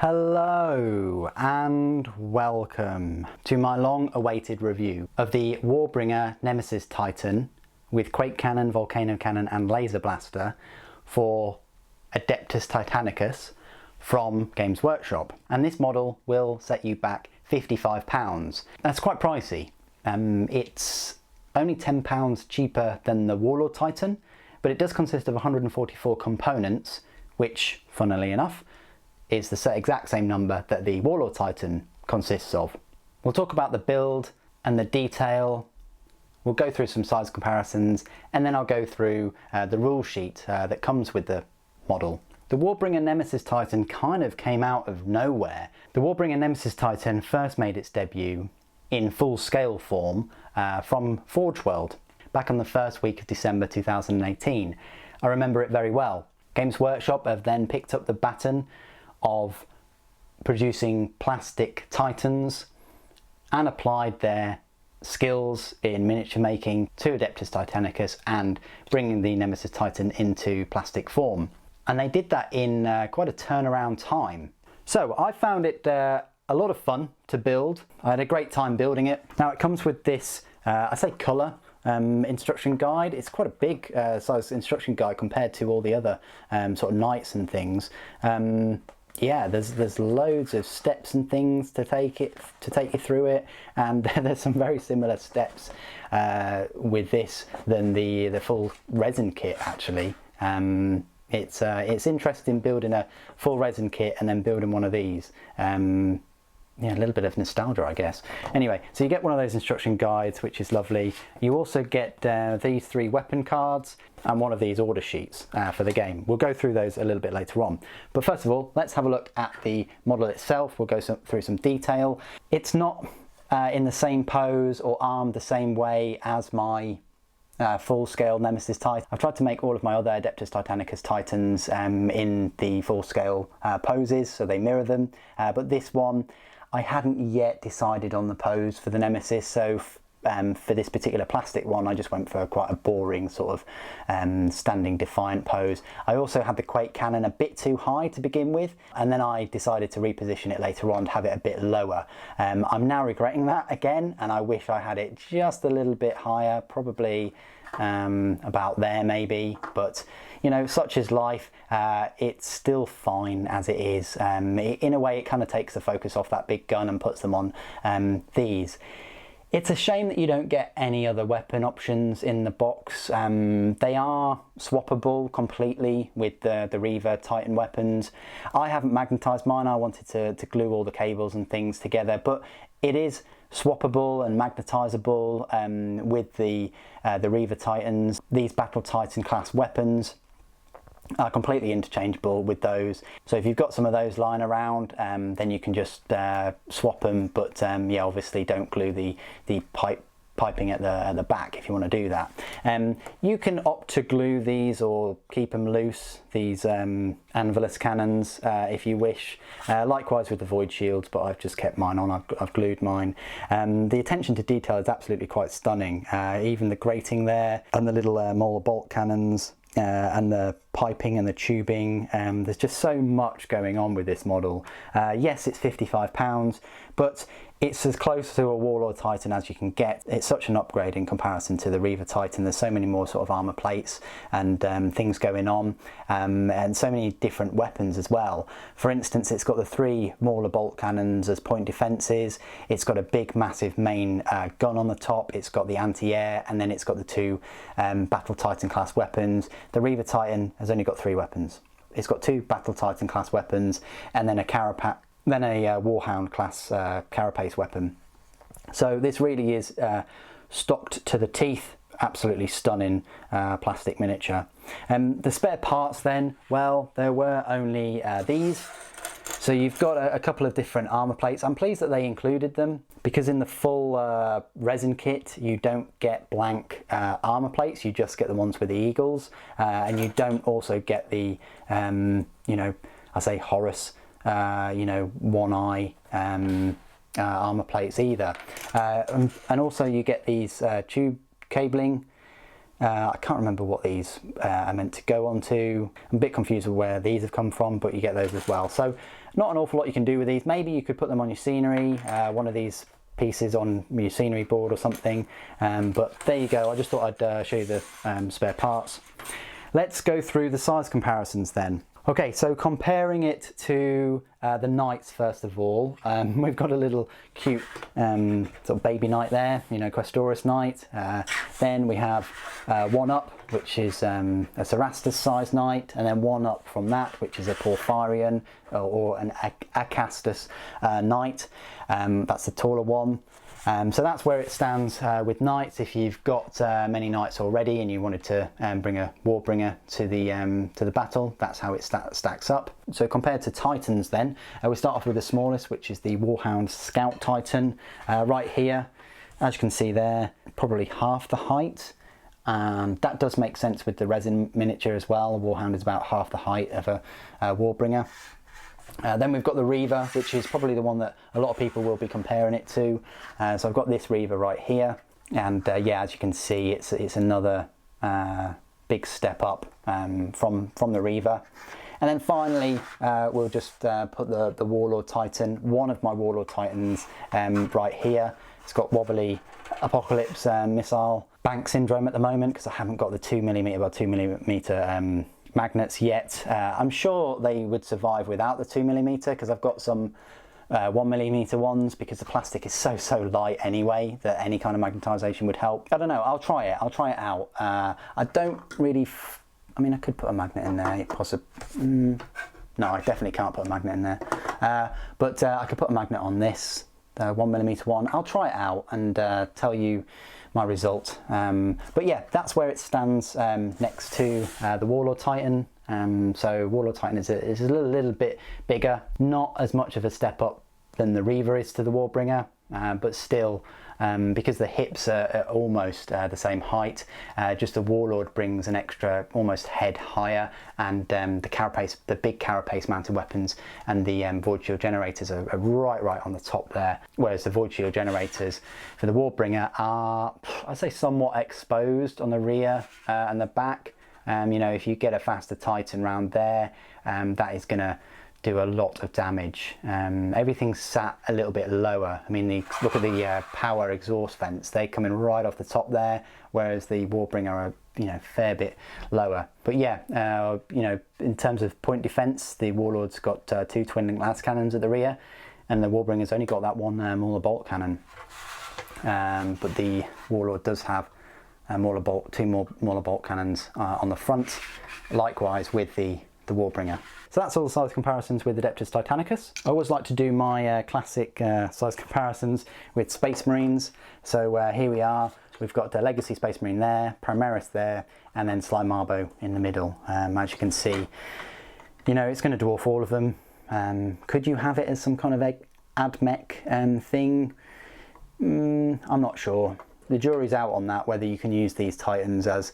Hello and welcome to my long-awaited review of the Warbringer Nemesis Titan with Quake Cannon, Volcano Cannon and Laser Blaster for Adeptus Titanicus from Games Workshop. And this model will set you back £55. That's quite pricey. It's only £10 cheaper than the Warlord Titan, but it does consist of 144 components, which, funnily enough, is the exact same number that the Warlord Titan consists of. We'll talk about the build and the detail, we'll go through some size comparisons, and then I'll go through the rule sheet that comes with the model. The Warbringer Nemesis Titan kind of came out of nowhere. The Warbringer Nemesis Titan first made its debut in full scale form from Forge World back on the first week of December 2018. I remember it very well. Games Workshop have then picked up the baton of producing plastic Titans and applied their skills in miniature making to Adeptus Titanicus and bringing the Nemesis Titan into plastic form. And they did that in quite a turnaround time. So I found it a lot of fun to build. I had a great time building it. Now it comes with this, I say colour, instruction guide. It's quite a big size instruction guide compared to all the other sort of knights and things. Yeah, there's loads of steps and things to take you through it, and there's some very similar steps with this than the full resin kit actually. It's interesting building a full resin kit and then building one of these. Yeah, a little bit of nostalgia, I guess. Anyway, so you get one of those instruction guides, which is lovely. You also get these 3 weapon cards and one of these order sheets for the game. We'll go through those a little bit later on. But first of all, let's have a look at the model itself. We'll go through some detail. It's not in the same pose or armed the same way as my full-scale Nemesis Titan. I've tried to make all of my other Adeptus Titanicus Titans in the full-scale poses, so they mirror them. But this one, I hadn't yet decided on the pose for the Nemesis, so for this particular plastic one I just went for quite a boring sort of standing defiant pose. I also had the Quake Cannon a bit too high to begin with, and then I decided to reposition it later on to have it a bit lower. I'm now regretting that again, and I wish I had it just a little bit higher, probably about there maybe, but you know, such is life. It's still fine as it is. In a way it kind of takes the focus off that big gun and puts them on these. It's a shame that you don't get any other weapon options in the box. They are swappable completely with the Reaver Titan weapons. I haven't magnetised mine. I wanted to glue all the cables and things together, but it is swappable and magnetisable with the Reaver Titans. These Battle Titan class weapons are completely interchangeable with those. So if you've got some of those lying around, then you can just swap them, but yeah, obviously don't glue the piping at the back if you want to do that. You can opt to glue these or keep them loose, these Anvilus cannons, if you wish. Likewise with the void shields, but I've just kept mine on. I've glued mine. The attention to detail is absolutely quite stunning. Even the grating there and the little Mauler bolt cannons. And the piping and the tubing, there's just so much going on with this model. Yes, it's £55, but it's as close to a Warlord Titan as you can get. It's such an upgrade in comparison to the Reaver Titan. There's so many more sort of armour plates and things going on, and so many different weapons as well. For instance, it's got the 3 Mauler bolt cannons as point defences. It's got a big massive main gun on the top. It's got the anti-air, and then it's got the 2 Battle Titan class weapons. The Reaver Titan has only got 3 weapons. It's got 2 Battle Titan class weapons and then a Warhound class carapace weapon. So this really is stocked to the teeth. Absolutely stunning plastic miniature. The spare parts then, well, there were only these. So you've got a couple of different armour plates. I'm pleased that they included them, because in the full resin kit you don't get blank armour plates, you just get the ones with the eagles, and you don't also get the, you know, I say Horus, you know, one eye armour plates either. And also you get these tube cabling I can't remember what these are meant to go onto. I'm a bit confused with where these have come from, but you get those as well. So not an awful lot you can do with these. Maybe you could put them on your scenery, one of these pieces on your scenery board or something, but there you go. I just thought I'd show you the spare parts. Let's go through the size comparisons then. Okay, so comparing it to the knights first of all, we've got a little cute sort of baby knight there, you know, Questoris knight. Then we have one up, which is a Cerastus sized knight, and then one up from that, which is a Porphyrion or an Acastus knight. That's the taller one. So that's where it stands with knights. If you've got many knights already and you wanted to bring a Warbringer to the battle, that's how it stacks up. So compared to Titans then, we start off with the smallest, which is the Warhound Scout Titan. Right here, as you can see there, probably half the height. And that does make sense with the resin miniature as well. A Warhound is about half the height of a Warbringer. Then we've got the Reaver, which is probably the one that a lot of people will be comparing it to. So I've got this Reaver right here, and yeah, as you can see, it's another big step up from the Reaver. And then finally, we'll just put the Warlord Titan, one of my Warlord Titans, right here. It's got wobbly Apocalypse missile bank syndrome at the moment because I haven't got the 2mm by 2mm magnets yet. I'm sure they would survive without the 2mm because I've got some 1mm ones, because the plastic is so light anyway that any kind of magnetisation would help. I don't know, I'll try it out. I don't really, I mean, I could put a magnet in there, possibly. No, I definitely can't put a magnet in there. But I could put a magnet on this, the 1mm one. I'll try it out and tell you my result. But yeah, that's where it stands next to the Warlord Titan. So Warlord Titan is a little bit bigger, not as much of a step up than the Reaver is to the Warbringer, but still, because the hips are almost the same height, just the Warlord brings an extra almost head higher, and the big carapace mounted weapons and the Void Shield generators are right on the top there, whereas the Void Shield generators for the Warbringer are, I'd say, somewhat exposed on the rear and the back. You know, if you get a faster Titan round there, that is going to do a lot of damage. Everything's sat a little bit lower. I mean, look at the power exhaust vents. They come in right off the top there, whereas the Warbringer are, you know, a fair bit lower. But yeah, you know, in terms of point defense, the Warlord's got 2 twin-link las cannons at the rear, and the Warbringer's only got that one Mauler bolt cannon. But the Warlord does have two more Mauler bolt cannons on the front, likewise with the Warbringer. So that's all the size comparisons with Adeptus Titanicus. I always like to do my classic size comparisons with Space Marines. So here we are. We've got the Legacy Space Marine there, Primaris there, and then Sly Marbo in the middle. As you can see, you know, it's going to dwarf all of them. Could you have it as some kind of AdMech thing? I'm not sure. The jury's out on that, whether you can use these Titans as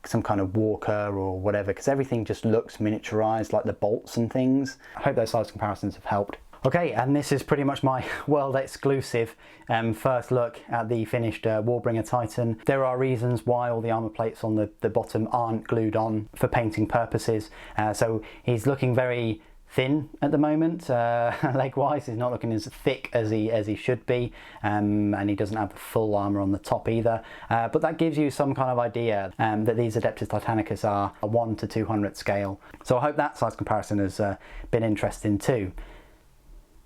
some kind of walker or whatever, because everything just looks miniaturized, like the bolts and things. I hope those size comparisons have helped. Okay, and this is pretty much my world exclusive first look at the finished Warbringer Titan. There are reasons why all the armor plates on the bottom aren't glued on for painting purposes. So he's looking very thin at the moment, leg-wise. He's not looking as thick as he should be, and he doesn't have the full armour on the top either. But that gives you some kind of idea that these Adeptus Titanicus are a 1 to 200 scale. So I hope that size comparison has been interesting too.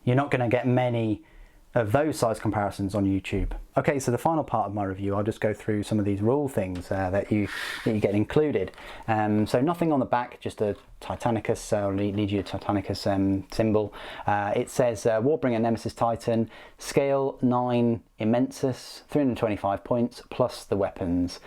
You're not going to get many of those size comparisons on YouTube. Okay, so the final part of my review, I'll just go through some of these rule things that you get included. So nothing on the back, just a Titanicus, Legio Titanicus symbol. It says Warbringer Nemesis Titan, scale 9 Immensus, 325 points, plus the weapons.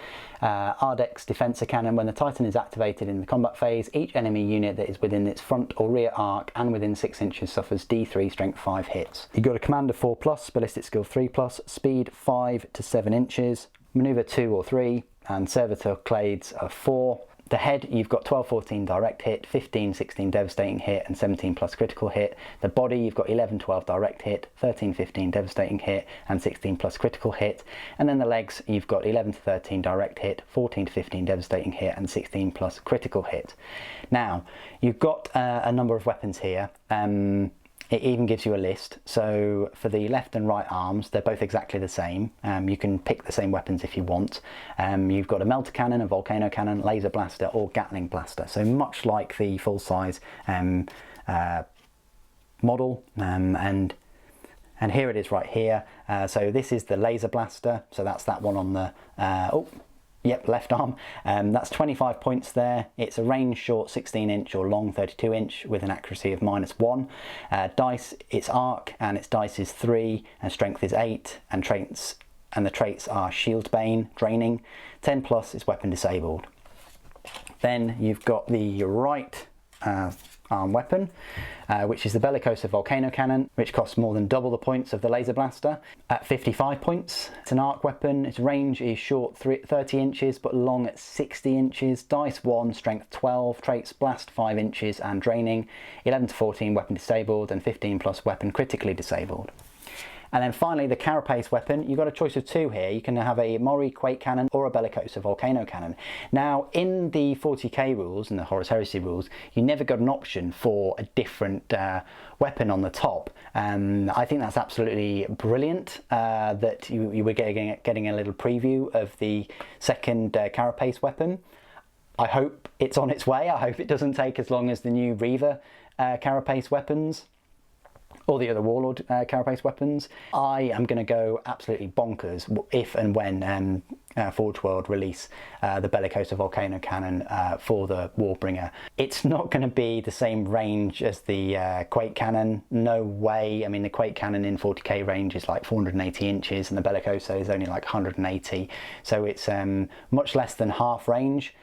Ardex Defensor Cannon. When the Titan is activated in the combat phase, each enemy unit that is within its front or rear arc and within 6 inches suffers D3 strength 5 hits. You've got a Commander 4+, Ballistic Skill 3+, Speed 5 to 7 inches, Maneuver 2 or 3, and Servitor Clades are 4. The head, you've got 12-14 direct hit, 15-16 devastating hit, and 17 plus critical hit. The body, you've got 11-12 direct hit, 13-15 devastating hit, and 16 plus critical hit. And then the legs, you've got 11-13 direct hit, 14-15 devastating hit, and 16 plus critical hit. Now, you've got a number of weapons here. It even gives you a list. So for the left and right arms, they're both exactly the same. You can pick the same weapons if you want. You've got a melter cannon, a volcano cannon, laser blaster, or gatling blaster. So much like the full-size model. And here it is right here. So this is the laser blaster. So that's that one on the left arm. That's 25 points there. It's a range short 16 inch or long 32 inch with an accuracy of -1. Dice, its arc and its dice is 3 and strength is 8, and the traits are shield bane, draining, 10 plus is weapon disabled. Then you've got the right arm weapon, which is the Bellicosa Volcano Cannon, which costs more than double the points of the laser blaster at 55 points. It's an arc weapon. Its range is short 30 inches but long at 60 inches. Dice 1, strength 12, traits blast 5 inches and draining, 11-14 weapon disabled, and 15 plus weapon critically disabled. And then finally, the carapace weapon. You've got a choice of two here. You can have a Mori Quake cannon or a Bellicosa Volcano cannon. Now, in the 40k rules and the Horus Heresy rules, you never got an option for a different weapon on the top. I think that's absolutely brilliant that you were getting a little preview of the second carapace weapon. I hope it's on its way. I hope it doesn't take as long as the new Reaver carapace weapons, or the other Warlord carapace weapons. I am going to go absolutely bonkers if and when Forge World release the Bellicosa Volcano Cannon for the Warbringer. It's not going to be the same range as the Quake Cannon, no way. I mean, the Quake Cannon in 40k range is like 480 inches and the Bellicosa is only like 180, so it's much less than half range,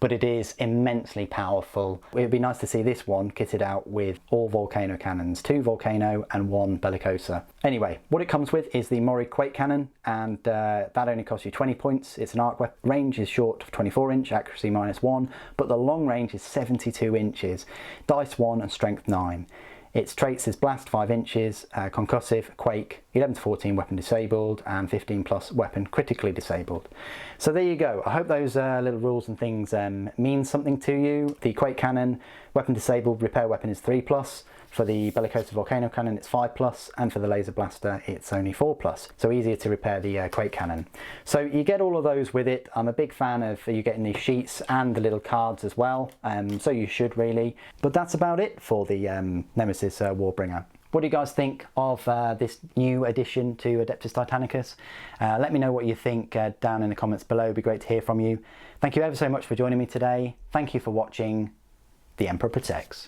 but it is immensely powerful. It would be nice to see this one kitted out with all volcano cannons, 2 volcano and 1 bellicosa. Anyway, what it comes with is the Mori Quake cannon, and that only costs you 20 points. It's an arc weapon. Range is short of 24 inch, accuracy -1, but the long range is 72 inches. Dice 1 and strength 9. Its traits is blast 5 inches, concussive, quake, 11-14 weapon disabled, and 15 plus weapon critically disabled. So there you go. I hope those little rules and things mean something to you. The Quake cannon, weapon disabled, repair weapon is 3 plus. For the Bellicosa Volcano Cannon it's 5 plus, and for the Laser Blaster it's only 4 plus. So easier to repair the Quake Cannon. So you get all of those with it. I'm a big fan of you getting these sheets and the little cards as well, so you should really. But that's about it for the Nemesis Warbringer. What do you guys think of this new addition to Adeptus Titanicus? Let me know what you think down in the comments below. It'd be great to hear from you. Thank you ever so much for joining me today. Thank you for watching. The Emperor protects.